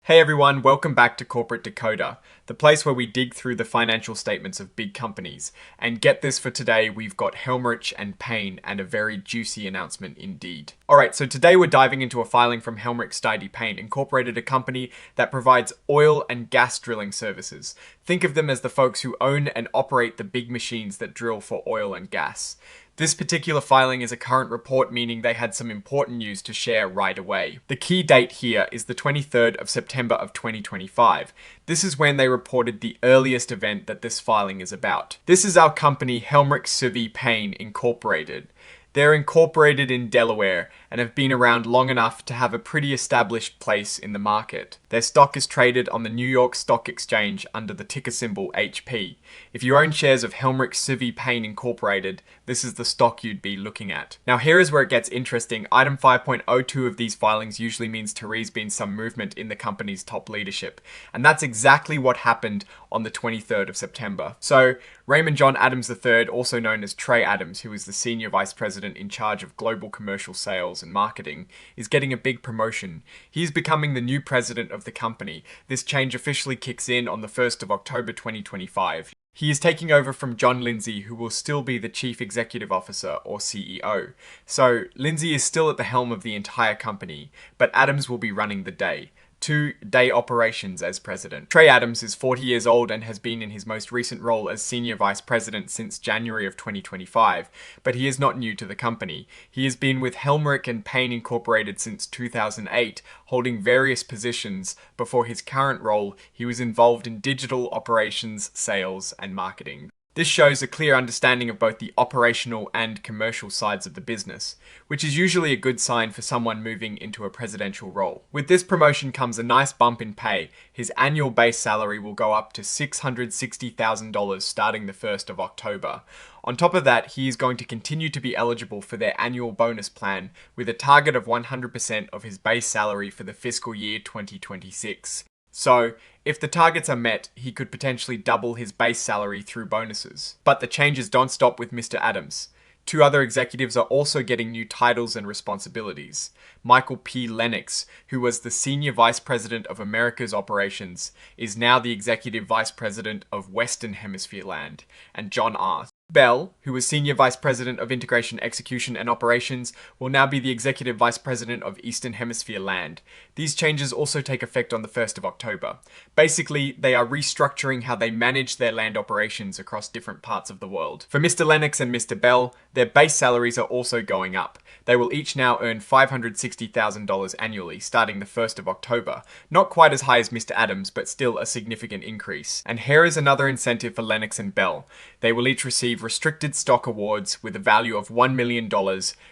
Hey everyone, welcome back to Corporate Decoder, the place where we dig through the financial statements of big companies. And get this, for today, we've got Helmerich and Payne, and a very juicy announcement indeed. Alright, so today we're diving into a filing from Helmerich Payne, Incorporated, a company that provides oil and gas drilling services. Think of them as the folks who own and operate the big machines that drill for oil and gas. This particular filing is a current report, meaning they had some important news to share right away. The key date here is the 23rd of September of 2025. This is when they reported the earliest event that this filing is about. This is our company Helmerich Payne Incorporated. They're incorporated in Delaware and have been around long enough to have a pretty established place in the market. Their stock is traded on the New York Stock Exchange under the ticker symbol HP. If you own shares of Helmerich Payne Incorporated, this is the stock you'd be looking at. Now here is where it gets interesting. Item 5.02 of these filings usually means There's been some movement in the company's top leadership. And that's exactly what happened on the 23rd of September. So Raymond John Adams III, also known as Trey Adams, who is the Senior Vice President in charge of global commercial sales and marketing, is getting a big promotion. He is becoming the new president of the company. This change officially kicks in on the 1st of October 2025. He is taking over from John Lindsay, who will still be the Chief Executive Officer, or CEO. So Lindsay is still at the helm of the entire company, but Adams will be running the day. Day operations as president. Trey Adams is 40 years old and has been in his most recent role as senior vice president since January of 2025, but he is not new to the company. He has been with Helmerich Payne Incorporated since 2008, holding various positions. Before his current role, he was involved in digital operations, sales, and marketing. This shows a clear understanding of both the operational and commercial sides of the business, which is usually a good sign for someone moving into a presidential role. With this promotion comes a nice bump in pay. His annual base salary will go up to $660,000 starting the 1st of October. On top of that, he is going to continue to be eligible for their annual bonus plan with a target of 100% of his base salary for the fiscal year 2026. So, if the targets are met, he could potentially double his base salary through bonuses. But the changes don't stop with Mr. Adams. Two other executives are also getting new titles and responsibilities. Michael P. Lennox, who was the Senior Vice President of Americas Operations, is now the Executive Vice President of Western Hemisphere Land, and John R. Bell, who was Senior Vice President of Integration, Execution, and Operations, will now be the Executive Vice President of Eastern Hemisphere Land. These changes also take effect on the 1st of October. Basically, they are restructuring how they manage their land operations across different parts of the world. For Mr. Lennox and Mr. Bell, their base salaries are also going up. They will each now earn $560,000 annually, starting the 1st of October. Not quite as high as Mr. Adams, but still a significant increase. And here is another incentive for Lennox and Bell. They will each receive restricted stock awards with a value of $1 million,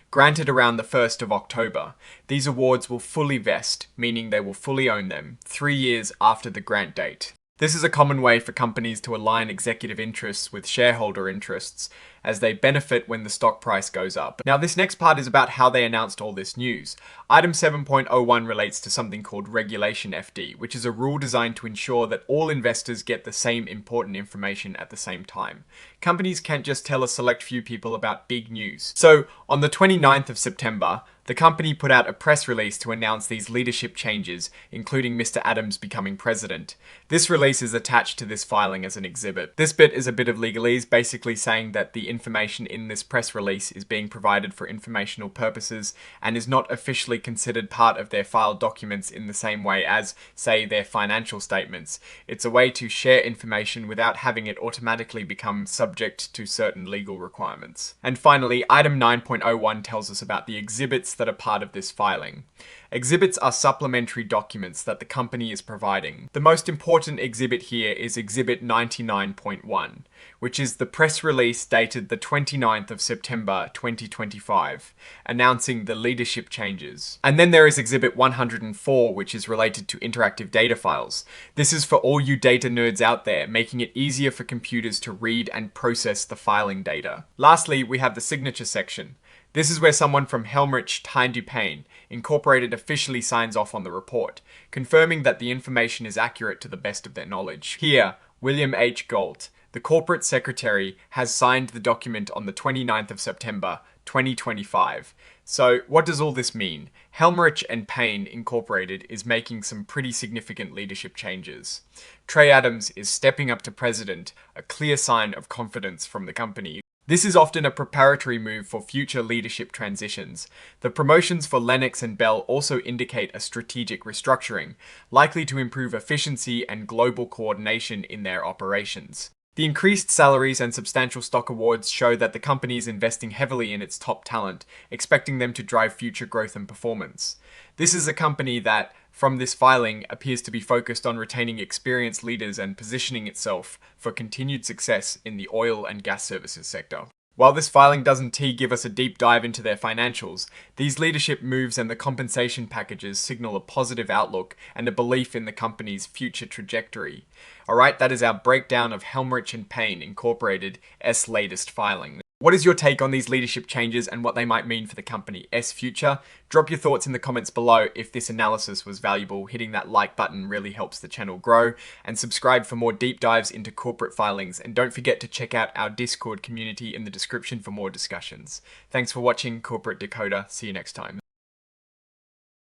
granted around the 1st of October. These awards will fully vest, meaning they will fully own them, 3 years after the grant date. This is a common way for companies to align executive interests with shareholder interests, as they benefit when the stock price goes up. Now, this next part is about how they announced all this news. Item 7.01 relates to something called Regulation FD, which is a rule designed to ensure that all investors get the same important information at the same time. Companies can't just tell a select few people about big news. So, on the 29th of September, the company put out a press release to announce these leadership changes, including Mr. Adams becoming president. This release is attached to this filing as an exhibit. This bit is a bit of legalese, basically saying that the information in this press release is being provided for informational purposes and is not officially considered part of their filed documents in the same way as, say, their financial statements. It's a way to share information without having it automatically become subject to certain legal requirements. And finally, item 9.01 tells us about the exhibits that are part of this filing. Exhibits are supplementary documents that the company is providing. The most important exhibit here is Exhibit 99.1, which is the press release dated the 29th of September 2025, announcing the leadership changes. And then there is Exhibit 104, which is related to interactive data files. This is for all you data nerds out there, making it easier for computers to read and process the filing data. Lastly, we have the signature section. This is where someone from Helmerich Payne Incorporated officially signs off on the report, confirming that the information is accurate to the best of their knowledge. Here, William H. Galt, the corporate secretary, has signed the document on the 29th of September 2025. So what does all this mean? Helmerich and Payne Incorporated is making some pretty significant leadership changes. Trey Adams is stepping up to president, a clear sign of confidence from the company. This is often a preparatory move for future leadership transitions. The promotions for Lennox and Bell also indicate a strategic restructuring, likely to improve efficiency and global coordination in their operations. The increased salaries and substantial stock awards show that the company is investing heavily in its top talent, expecting them to drive future growth and performance. This is a company that, from this filing, appears to be focused on retaining experienced leaders and positioning itself for continued success in the oil and gas services sector. While this filing doesn't give us a deep dive into their financials, these leadership moves and the compensation packages signal a positive outlook and a belief in the company's future trajectory. Alright, that is our breakdown of Helmerich and Payne Incorporated's latest filing. What is your take on these leadership changes and what they might mean for the company's future? Drop your thoughts in the comments below. If this analysis was valuable, hitting that like button really helps the channel grow, and subscribe for more deep dives into corporate filings, and don't forget to check out our Discord community in the description for more discussions. Thanks for watching Corporate Decoder. See you next time.